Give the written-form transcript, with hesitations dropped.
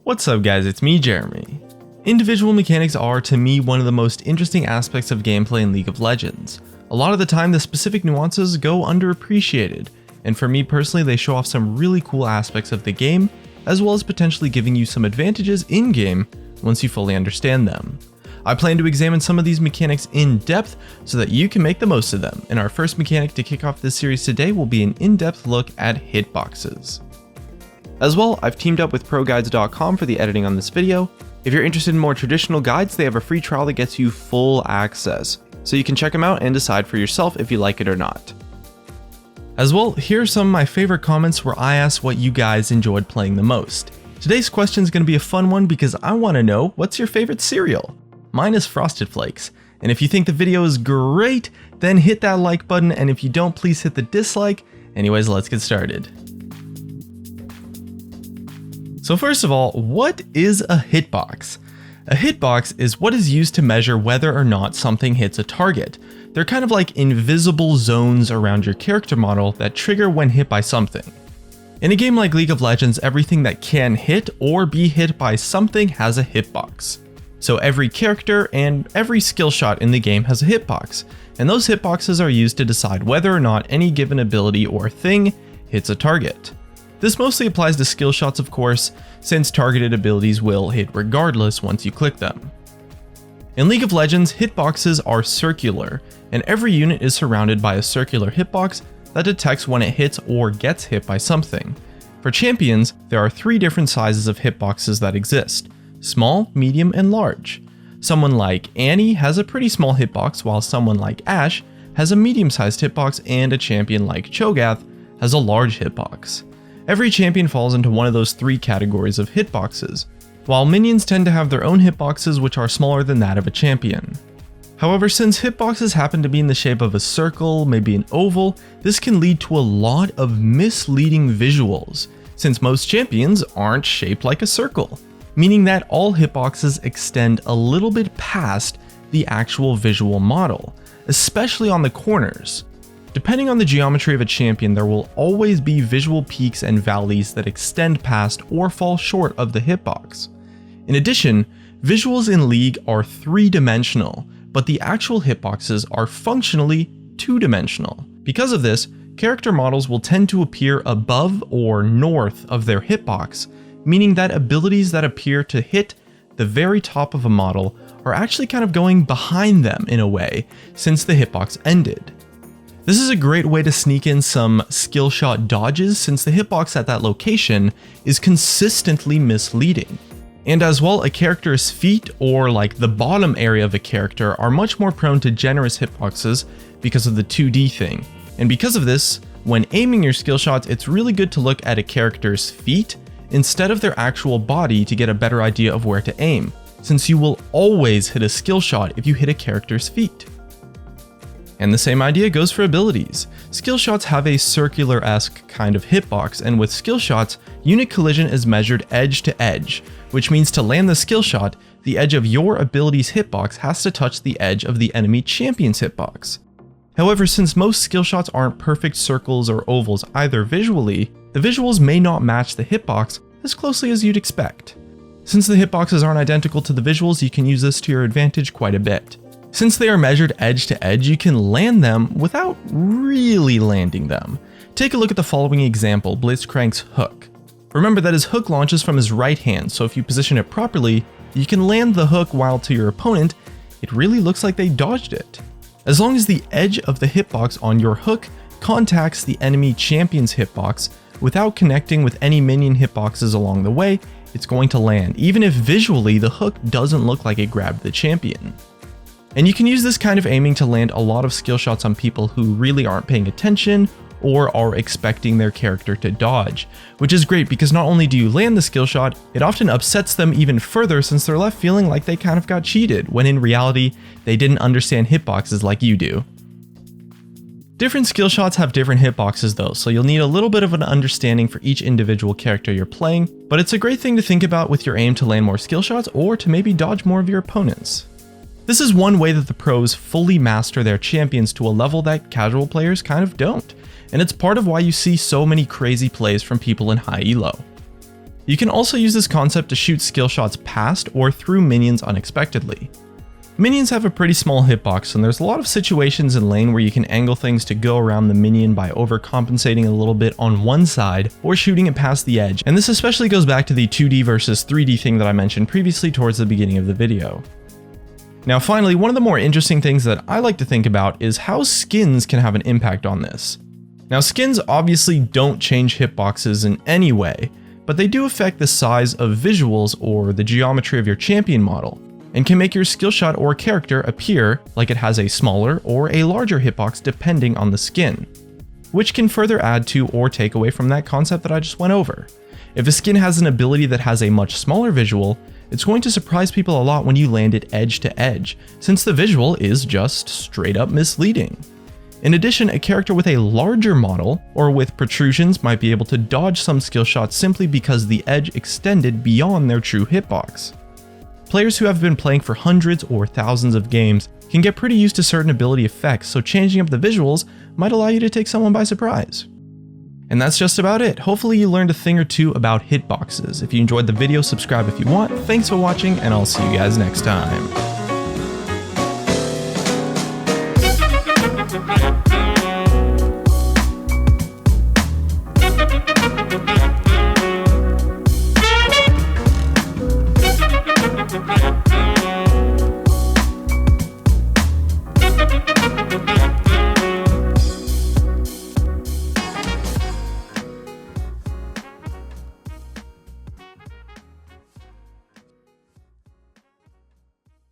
What's up guys, it's me Jeremy. Individual mechanics are, to me, one of the most interesting aspects of gameplay in League of Legends. A lot of the time the specific nuances go underappreciated, and for me personally they show off some really cool aspects of the game, as well as potentially giving you some advantages in-game once you fully understand them. I plan to examine some of these mechanics in depth so that you can make the most of them, and our first mechanic to kick off this series today will be an in-depth look at hitboxes. As well, I've teamed up with ProGuides.com for the editing on this video. If you're interested in more traditional guides, they have a free trial that gets you full access, so you can check them out and decide for yourself if you like it or not. As well, here are some of my favorite comments where I asked what you guys enjoyed playing the most. Today's question is going to be a fun one because I want to know, what's your favorite cereal? Mine is Frosted Flakes, and if you think the video is great, then hit that like button, and if you don't, please hit the dislike. Anyways, let's get started. So first of all, what is a hitbox? A hitbox is what is used to measure whether or not something hits a target. They're kind of like invisible zones around your character model that trigger when hit by something. In a game like League of Legends, everything that can hit or be hit by something has a hitbox. So every character and every skill shot in the game has a hitbox, and those hitboxes are used to decide whether or not any given ability or thing hits a target. This mostly applies to skill shots, of course, since targeted abilities will hit regardless once you click them. In League of Legends, hitboxes are circular, and every unit is surrounded by a circular hitbox that detects when it hits or gets hit by something. For champions, there are 3 different sizes of hitboxes that exist: small, medium, and large. Someone like Annie has a pretty small hitbox, while someone like Ashe has a medium-sized hitbox, and a champion like Cho'Gath has a large hitbox. Every champion falls into one of those 3 categories of hitboxes, while minions tend to have their own hitboxes which are smaller than that of a champion. However, since hitboxes happen to be in the shape of a circle, maybe an oval, this can lead to a lot of misleading visuals, since most champions aren't shaped like a circle, meaning that all hitboxes extend a little bit past the actual visual model, especially on the corners. Depending on the geometry of a champion, there will always be visual peaks and valleys that extend past or fall short of the hitbox. In addition, visuals in League are 3-dimensional, but the actual hitboxes are functionally 2-dimensional. Because of this, character models will tend to appear above or north of their hitbox, meaning that abilities that appear to hit the very top of a model are actually kind of going behind them in a way, since the hitbox ended. This is a great way to sneak in some skill shot dodges, since the hitbox at that location is consistently misleading. And as well, a character's feet, or like the bottom area of a character, are much more prone to generous hitboxes because of the 2D thing. And because of this, when aiming your skill shots, it's really good to look at a character's feet instead of their actual body to get a better idea of where to aim, since you will always hit a skill shot if you hit a character's feet. And the same idea goes for abilities. Skill shots have a circular-esque kind of hitbox, and with skill shots, unit collision is measured edge to edge, which means to land the skill shot, the edge of your ability's hitbox has to touch the edge of the enemy champion's hitbox. However, since most skill shots aren't perfect circles or ovals either visually, the visuals may not match the hitbox as closely as you'd expect. Since the hitboxes aren't identical to the visuals, you can use this to your advantage quite a bit. Since they are measured edge to edge, you can land them without really landing them. Take a look at the following example, Blitzcrank's hook. Remember that his hook launches from his right hand, so if you position it properly, you can land the hook, while to your opponent, it really looks like they dodged it. As long as the edge of the hitbox on your hook contacts the enemy champion's hitbox without connecting with any minion hitboxes along the way, it's going to land, even if visually the hook doesn't look like it grabbed the champion. And you can use this kind of aiming to land a lot of skill shots on people who really aren't paying attention or are expecting their character to dodge, which is great because not only do you land the skill shot, it often upsets them even further since they're left feeling like they kind of got cheated, when in reality, they didn't understand hitboxes like you do. Different skill shots have different hitboxes though, so you'll need a little bit of an understanding for each individual character you're playing, but it's a great thing to think about with your aim to land more skill shots or to maybe dodge more of your opponents. This is one way that the pros fully master their champions to a level that casual players kind of don't, and it's part of why you see so many crazy plays from people in high elo. You can also use this concept to shoot skill shots past or through minions unexpectedly. Minions have a pretty small hitbox, and there's a lot of situations in lane where you can angle things to go around the minion by overcompensating a little bit on one side or shooting it past the edge, and this especially goes back to the 2D versus 3D thing that I mentioned previously towards the beginning of the video. Now finally, one of the more interesting things that I like to think about is how skins can have an impact on this. Now skins obviously don't change hitboxes in any way, but they do affect the size of visuals or the geometry of your champion model, and can make your skill shot or character appear like it has a smaller or a larger hitbox depending on the skin, which can further add to or take away from that concept that I just went over. If a skin has an ability that has a much smaller visual, it's going to surprise people a lot when you land it edge to edge, since the visual is just straight up misleading. In addition, a character with a larger model or with protrusions might be able to dodge some skill shots simply because the edge extended beyond their true hitbox. Players who have been playing for hundreds or thousands of games can get pretty used to certain ability effects, so changing up the visuals might allow you to take someone by surprise. And that's just about it. Hopefully you learned a thing or two about hitboxes. If you enjoyed the video, subscribe if you want. Thanks for watching, and I'll see you guys next time.